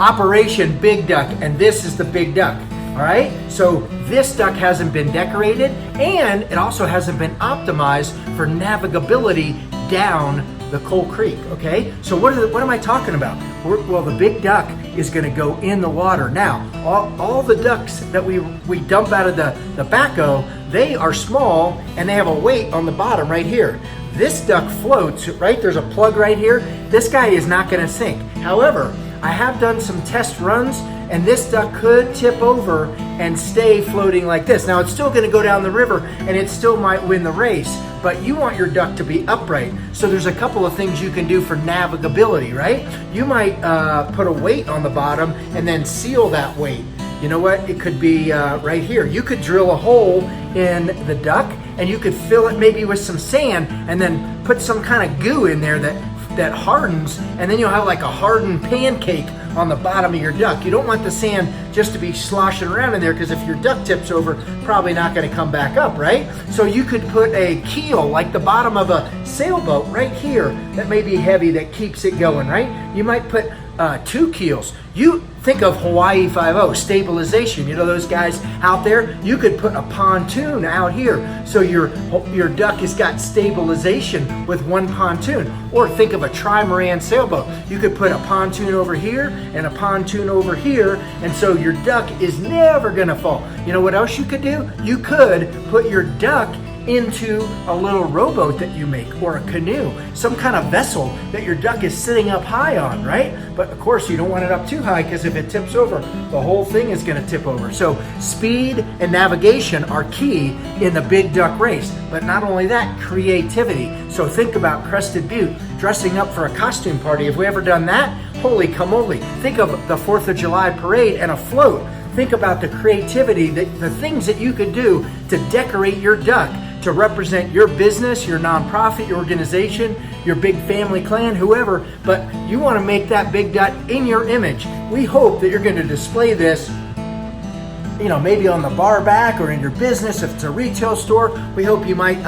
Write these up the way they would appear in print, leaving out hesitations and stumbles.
Operation Big Duck, and this is the Big Duck. All right, so this duck hasn't been decorated, and it also hasn't been optimized for navigability down the Coal Creek. Okay, so what am I talking about? Well, the Big Duck is going to go in the water. Now, all the ducks that we dump out of the backhoe, they are small and they have a weight on the bottom right here. This duck floats, right? There's a plug right here. This guy is not going to sink. However, I have done some test runs, and this duck could tip over and stay floating like this. Now, it's still going to go down the river, and it still might win the race, but you want your duck to be upright. So there's a couple of things you can do for navigability, right? You might put a weight on the bottom and then seal that weight. You know what? It could be right here. You could drill a hole in the duck, and you could fill it maybe with some sand, and then put some kind of goo in there that hardens, and then you'll have like a hardened pancake on the bottom of your duck. You don't want the sand just to be sloshing around in there, because if your duck tips over, probably not going to come back up, right? So you could put a keel like the bottom of a sailboat right here that may be heavy, that keeps it going, right? You might put 2 keels. You think of Hawaii Five-0 stabilization. You know those guys out there? You could put a pontoon out here, so your duck has got stabilization with one pontoon. Or think of a trimaran sailboat. You could put a pontoon over here and a pontoon over here, and so your duck is never gonna fall. You know what else you could do? You could put your duck into a little rowboat that you make, or a canoe, some kind of vessel that your duck is sitting up high on, right? But of course you don't want it up too high, because if it tips over, the whole thing is going to tip over. So speed and navigation are key in the Big Duck race, but not only that, creativity. So think about Crested Butte dressing up for a costume party. Have we ever done that? Holy camole. Think of the 4th of July parade and a float. Think about the creativity, the things that you could do to decorate your duck to represent your business, your nonprofit, your organization, your big family clan, whoever, but you want to make that Big Duck in your image. We hope that you're going to display this, you know, maybe on the bar back or in your business. If it's a retail store, we hope you might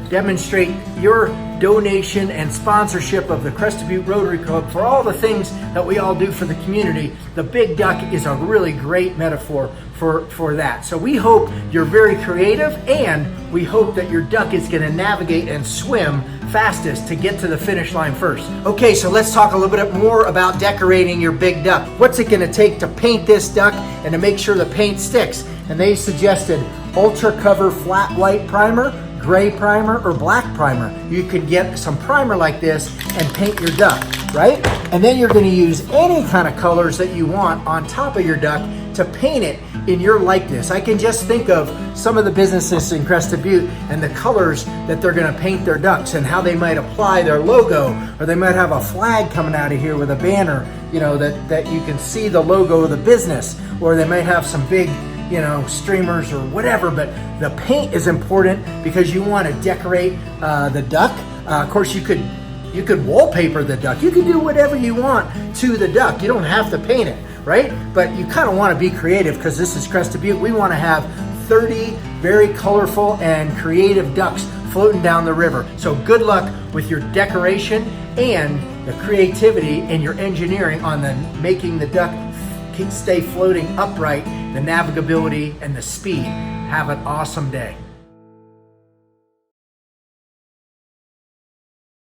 demonstrate your donation and sponsorship of the Crested Butte Rotary Club for all the things that we all do for the community. The Big Duck is a really great metaphor for that. So we hope you're very creative, and we hope that your duck is going to navigate and swim fastest to get to the finish line first. Okay, so let's talk a little bit more about decorating your Big Duck. What's it going to take to paint this duck and to make sure the paint sticks? And they suggested Ultra Cover Flat White Primer, gray primer, or black primer. You could get some primer like this and paint your duck, right? And then you're going to use any kind of colors that you want on top of your duck to paint it in your likeness. I can just think of some of the businesses in Crested Butte and the colors that they're going to paint their ducks, and how they might apply their logo, or they might have a flag coming out of here with a banner, you know, that you can see the logo of the business, or they might have some big, you know, streamers or whatever. But the paint is important because you want to decorate the duck. Of course, you could wallpaper the duck. You can do whatever you want to the duck. You don't have to paint it, right? But you kind of want to be creative, because this is Crested Butte. We want to have 30 very colorful and creative ducks floating down the river. So good luck with your decoration and the creativity and your engineering on making the duck stay floating upright, the navigability and the speed. Have an awesome day.